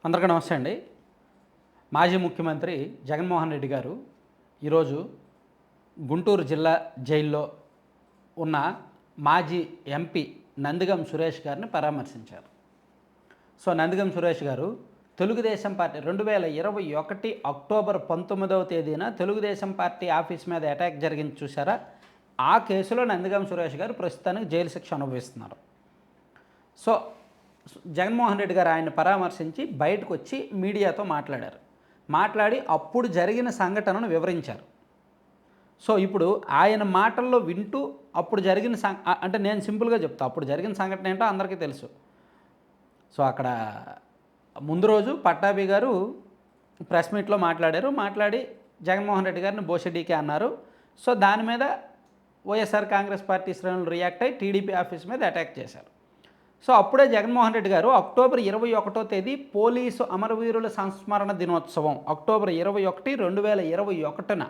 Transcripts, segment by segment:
అందరికీ నమస్తే అండి. మాజీ ముఖ్యమంత్రి జగన్మోహన్ రెడ్డి గారు ఈరోజు గుంటూరు జిల్లా జైల్లో ఉన్న మాజీ ఎంపీ నందిగం సురేష్ గారిని పరామర్శించారు. సో నందిగం సురేష్ గారు తెలుగుదేశం పార్టీ 2021 అక్టోబర్ 19వ తేదీన తెలుగుదేశం పార్టీ ఆఫీస్ మీద అటాక్ జరిగింది చూసారా, ఆ కేసులో నందిగం సురేష్ గారు ప్రస్తుతానికి జైలు శిక్ష అనుభవిస్తున్నారు. సో జగన్మోహన్ రెడ్డి గారు ఆయన్ని పరామర్శించి బయటకు వచ్చి మీడియాతో మాట్లాడి అప్పుడు జరిగిన సంఘటనను వివరించారు. సో ఇప్పుడు ఆయన మాటల్లో వింటూ అప్పుడు జరిగిన అంటే నేను సింపుల్గా చెప్తా, అప్పుడు జరిగిన సంఘటన ఏంటో అందరికీ తెలుసు. సో అక్కడ ముందు రోజు పట్టాభి గారు ప్రెస్ మీట్లో మాట్లాడి జగన్మోహన్ రెడ్డి గారిని బోషెడీకే అన్నారు. సో దాని మీద వైఎస్ఆర్ కాంగ్రెస్ పార్టీ శ్రేణులు రియాక్ట్ అయ్యి టీడీపీ ఆఫీస్ మీద అటాక్ చేశారు. సో అప్పుడే జగన్మోహన్ రెడ్డి గారు అక్టోబర్ 21వ తేదీ పోలీసు అమరవీరుల సంస్మరణ దినోత్సవం, అక్టోబర్ 21, 2021న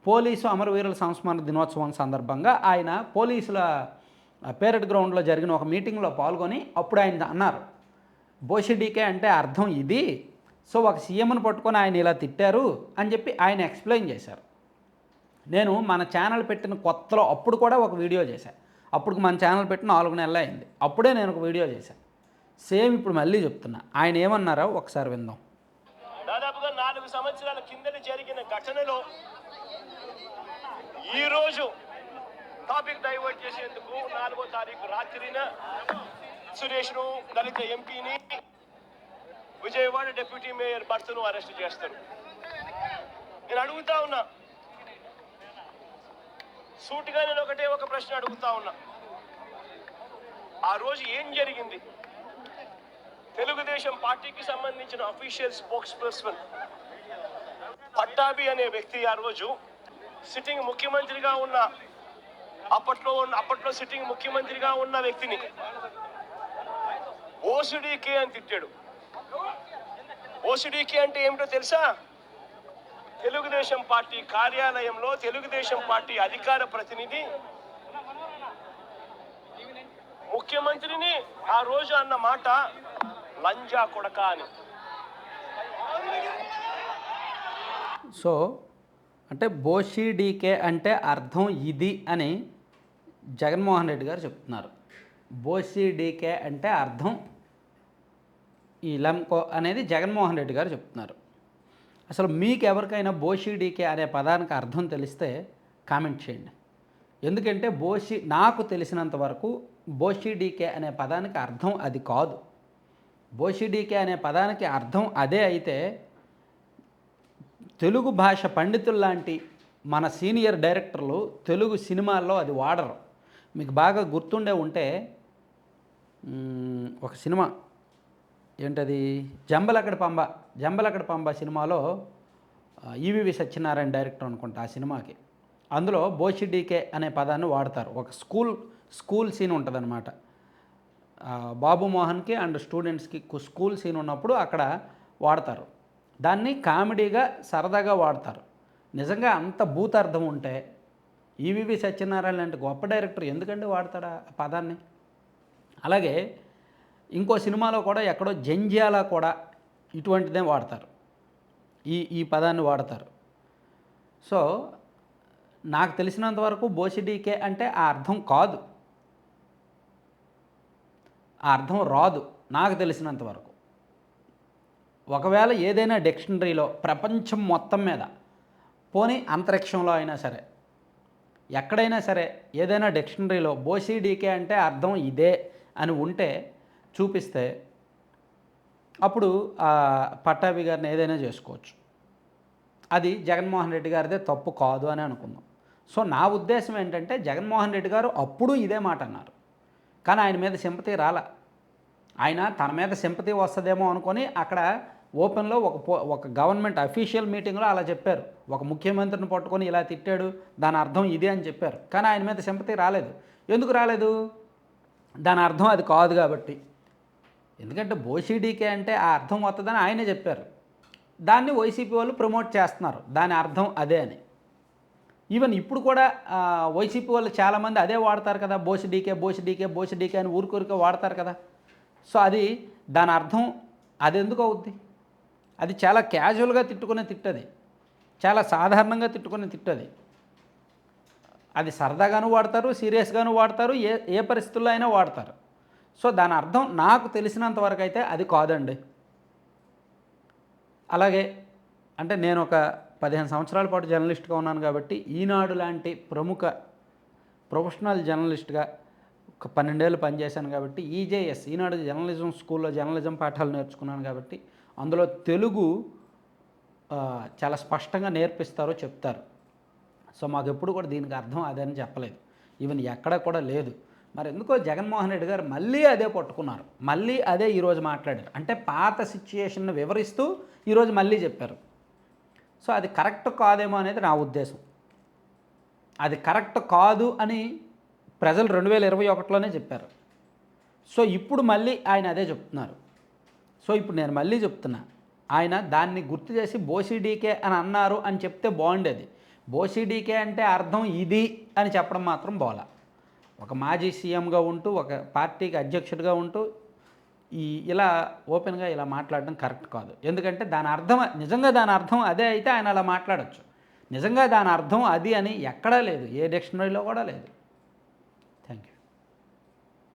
పోలీసు అమరవీరుల సంస్మరణ దినోత్సవం సందర్భంగా ఆయన పోలీసుల పేరెడ్ గ్రౌండ్లో జరిగిన ఒక మీటింగ్లో పాల్గొని అప్పుడు ఆయన అన్నారు, బోషెడీకే అంటే అర్థం ఇది. సో ఒక సీఎంను పట్టుకొని ఆయన ఇలా తిట్టారు అని చెప్పి ఆయన ఎక్స్ప్లెయిన్ చేశారు. నేను మన ఛానల్ పెట్టిన కొత్తలో అప్పుడు కూడా ఒక వీడియో చేశాను. అప్పుడు మన ఛానల్ పెట్టి 4 నెలలు అయింది. అప్పుడే నేను ఒక వీడియో చేశాను. సేమ్ ఇప్పుడు మళ్ళీ చెప్తున్నా. ఆయన ఏమన్నారో ఒకసారి విందాం. దాదాపుగా 4 సంవత్సరాల కిందట జరిగిన ఘటనలో ఈరోజు టాపిక్ డైవర్ట్ చేసేందుకు 4వ తారీఖు రాత్రిన సురేష్ను, దళిత ఎంపీని, విజయవాడ డిప్యూటీ మేయర్ భర్తను అరెస్ట్ చేస్తారు. నేను అడుగుతా ఉన్నా, సూటిగా నేను ఒక ప్రశ్న అడుగుతా ఉన్నా, ఆ రోజు ఏం జరిగింది? తెలుగుదేశం పార్టీకి సంబంధించిన అఫీషియల్ స్పోక్స్ పర్సన్ పట్టాభి అనే వ్యక్తి ఆ రోజు సిట్టింగ్ ముఖ్యమంత్రిగా ఉన్న అప్పట్లో సిట్టింగ్ ముఖ్యమంత్రిగా ఉన్న వ్యక్తిని ఓసిడీకే అని తిట్టాడు. ఓసిడీకే అంటే ఏమిటో తెలుసా? తెలుగుదేశం పార్టీ కార్యాలయంలో తెలుగుదేశం పార్టీ అధికార ప్రతినిధి ముఖ్యమంత్రిని ఆ రోజు అన్న మాట లంజా కొడక అని. సో అంటే బోషెడీకే అంటే అర్థం ఇది అని జగన్మోహన్ రెడ్డి గారు చెప్తున్నారు. బోషెడీకే అంటే అర్థం ఈ లంకో అనేది జగన్మోహన్ రెడ్డి గారు చెప్తున్నారు. అసలు మీకు ఎవరికైనా బోషెడీకే అనే పదానికి అర్థం తెలిస్తే కామెంట్ చేయండి. ఎందుకంటే నాకు తెలిసినంత వరకు బోషెడీకే అనే పదానికి అర్థం అది కాదు. బోషెడీకే అనే పదానికి అర్థం అదే అయితే తెలుగు భాష పండితుల్లాంటి మన సీనియర్ డైరెక్టర్లు తెలుగు సినిమాల్లో అది వాడరు. మీకు బాగా గుర్తుండే ఉంటే ఒక సినిమా ఏంటది, జంబలకడి పంబ సినిమాలో ఈవివి సత్యనారాయణ డైరెక్టర్ అనుకుంటా ఆ సినిమాకి. అందులో బోషెడీకే అనే పదాన్ని వాడతారు. ఒక స్కూల్ సీన్ ఉంటుందన్నమాట. బాబు మోహన్కి అండ్ స్టూడెంట్స్కి స్కూల్ సీన్ ఉన్నప్పుడు అక్కడ వాడతారు. దాన్ని కామెడీగా సరదాగా వాడతారు. నిజంగా అంత భూతార్థం ఉంటే ఈవివి సత్యనారాయణ లాంటి గొప్ప డైరెక్టర్ ఎందుకంటే వాడతాడా ఆ పదాన్ని? అలాగే ఇంకో సినిమాలో కూడా ఎక్కడో జంధ్యాల కూడా ఇటువంటిదే వాడతారు, ఈ పదాన్ని వాడతారు. సో నాకు తెలిసినంత వరకు బోషెడీకే అంటే ఆ అర్థం కాదు, ఆ అర్థం రాదు నాకు తెలిసినంత వరకు. ఒకవేళ ఏదైనా డిక్షనరీలో ప్రపంచం మొత్తం మీద, పోనీ అంతరిక్షంలో అయినా సరే, ఎక్కడైనా సరే ఏదైనా డిక్షనరీలో బోషెడీకే అంటే అర్థం ఇదే అని ఉంటే చూపిస్తే అప్పుడు పట్టాభి గారిని ఏదైనా చేసుకోవచ్చు. అది జగన్మోహన్ రెడ్డి గారిదే తప్పు కాదు అని అనుకుందాం. సో నా ఉద్దేశం ఏంటంటే జగన్మోహన్ రెడ్డి గారు అప్పుడు ఇదే మాట అన్నారు, కానీ ఆయన మీద సింపతి రాలా. ఆయన తన మీద సింపతి వస్తుందేమో అనుకొని అక్కడ ఓపెన్లో ఒక గవర్నమెంట్ అఫీషియల్ మీటింగ్లో అలా చెప్పారు. ఒక ముఖ్యమంత్రిని పట్టుకొని ఇలా తిట్టాడు, దాని అర్థం ఇదే అని చెప్పారు. కానీ ఆయన మీద సింపతి రాలేదు. ఎందుకు రాలేదు? దాని అర్థం అది కాదు కాబట్టి. ఎందుకంటే బోషెడీకే అంటే ఆ అర్థం వస్తుందని ఆయనే చెప్పారు. దాన్ని వైసీపీ వాళ్ళు ప్రమోట్ చేస్తున్నారు, దాని అర్థం అదే అని. ఈవెన్ ఇప్పుడు కూడా వైసీపీ వాళ్ళు చాలామంది అదే వాడతారు కదా, బోషెడీకే అని ఊరికే వాడతారు కదా. సో అది దాని అర్థం అది ఎందుకు అవుద్ది? అది చాలా క్యాజువల్గా తిట్టుకునే తిట్టది, చాలా సాధారణంగా తిట్టుకునే తిట్టది. అది సరదాగాను వాడతారు, సీరియస్గాను వాడతారు, ఏ ఏ పరిస్థితుల్లో అయినా వాడతారు. సో దాని అర్థం నాకు తెలిసినంత వరకు అయితే అది కాదండి. అలాగే అంటే నేను ఒక 15 సంవత్సరాల పాటు జర్నలిస్ట్గా ఉన్నాను కాబట్టి ఈనాడు లాంటి ప్రముఖ ప్రొఫెషనల్ జర్నలిస్ట్గా ఒక 12 ఏళ్ళు పనిచేశాను కాబట్టి ఈజేఎస్ ఈనాడు జర్నలిజం స్కూల్లో జర్నలిజం పాఠాలు నేర్చుకున్నాను కాబట్టి అందులో తెలుగు చాలా స్పష్టంగా నేర్పిస్తారో చెప్తారు. సో మాకు ఎప్పుడు కూడా దీనికి అర్థం అదని చెప్పలేదు, ఈవెన్ ఎక్కడ కూడా లేదు. మరి ఎందుకో జగన్మోహన్ రెడ్డి గారు మళ్ళీ అదే పట్టుకున్నారు, మళ్ళీ అదే ఈరోజు మాట్లాడారు. అంటే పాత సిచ్యుయేషన్ను వివరిస్తూ ఈరోజు మళ్ళీ చెప్పారు. సో అది కరెక్ట్ కాదేమో అనేది నా ఉద్దేశం. అది కరెక్ట్ కాదు అని ప్రజలు 2021లోనే చెప్పారు. సో ఇప్పుడు మళ్ళీ ఆయన అదే చెప్తున్నారు. సో ఇప్పుడు నేను మళ్ళీ చెప్తున్నా, ఆయన దాన్ని గుర్తు చేసి బోసిడీకే అని అన్నారు అని చెప్తే బాగుండేది. బోసిడీకే అంటే అర్థం ఇది అని చెప్పడం మాత్రం బోలా. ఒక మాజీ సీఎంగా ఉంటూ ఒక పార్టీకి అధ్యక్షుడిగా ఉంటూ ఇలా ఓపెన్గా ఇలా మాట్లాడడం కరెక్ట్ కాదు. ఎందుకంటే దాని అర్థం నిజంగా దాని అర్థం అదే అయితే ఆయన అలా మాట్లాడచ్చు. నిజంగా దాని అర్థం అది అని ఎక్కడా లేదు, ఏ డిక్షనరీలో కూడా లేదు.